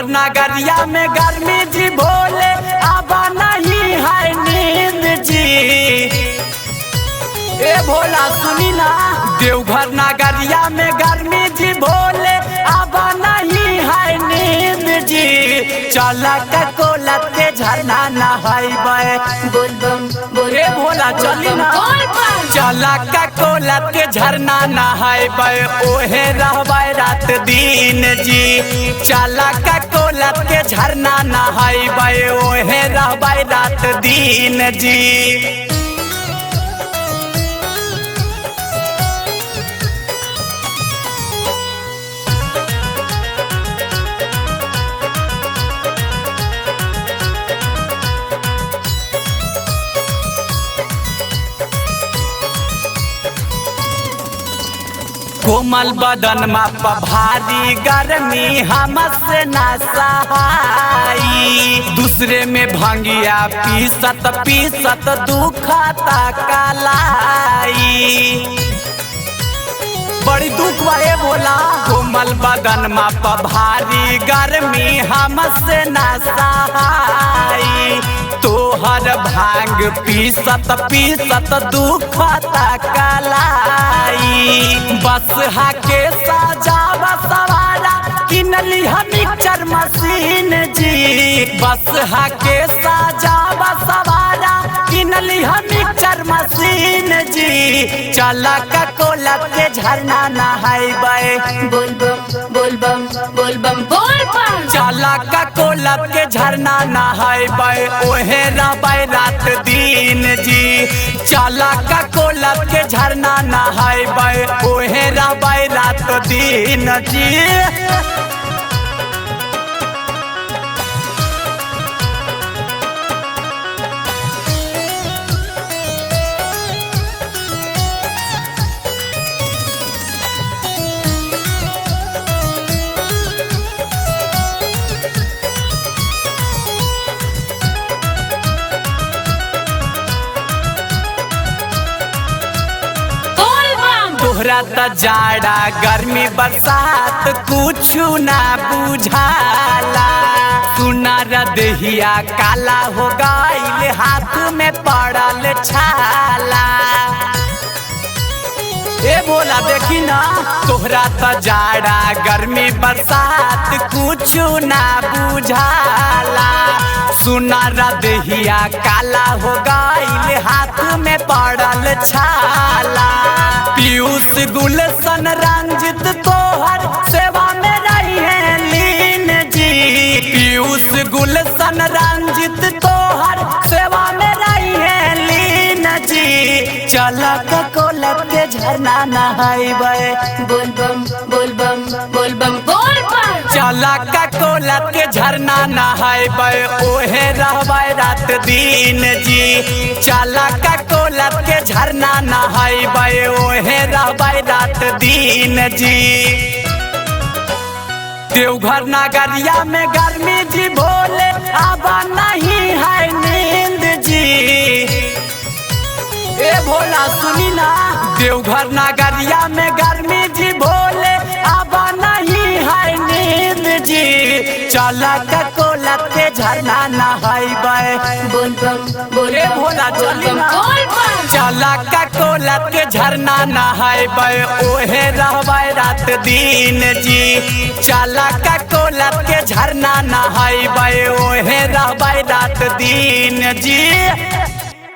देवघर नगरिया में गर्मी जी भोले आबा नहीं है नींद जी। ए भोला सुनी ना, देवघर नगरिया में गर्मी जी भोले आबा नहीं है नींद जी। चला कोला के झरना नहाइबे, ए भोला चली ना, चला कोला के झरना नहाइबे, ओहे रहबे रात दिन जी। चला कोला के झरना नहाइबे, ओहे रहबे रात दिन जी। कोमल बदन में भारी गर्मी हमसे ना सहाई। दूसरे में भंगिया पीसत पीसत दुखता कलाई, बड़ी दुख वाले बोला। कोमल बदन में भारी गर्मी हमसे ना सहाई। तोहर भांग पीसत पीसत दुखता कलाई। बस हाके साजावा सवारा किनली हम मिक्सर मशीन जी। बस हाके साजावा सवारा किनली हम मिक्सर मशीन जी। चला कोला के झरना नहाइबे, चला कोला के झरना नहाइबे, ओहे रहबे रात दिन जी। चला कोला के झरना नहाइबे, ओहे रहबे रात दिन जी। तोहरा त जाड़ा गर्मी बरसात कुछु ना बुझाला। सुना रदहिया काला हो गइल, हाथ में पड़ल छाला। ए बोला देखी ना, तोहरा त जाड़ा गर्मी बरसात कुछु ना बुझाला। सुना रदहिया काला हो गइल, हाथ में पड़ल छाला। पीयूष गुलशन रंजित तोहर सेवा में रही है लीन जी। पीयूष गुलशन रंजित तोहर सेवा में रही है लीन जी। चला कोला के झरना नहाइबे, चला कोला के झरना नहाइबे, ओहे रहबे रात दिन जी। चला कोला के झरना नहाइबे, ओहे रहबे रात दिन जी। देवघर नगरिया में गर्मी जी भोले आबा नहीं है नींद जी। ए भोला सुनी ना, देवघर नगरिया में गर्मी जी भोले आबा नहीं है नींद जी। चला कोला के झरना नहाइबे, ए भोला चली ना, चला कोला के झरना नहाइबे, ओहे रहबे रात दिन जी। चला कोला के झरना नहाइबे, ओहे रहबे रात दिन जी।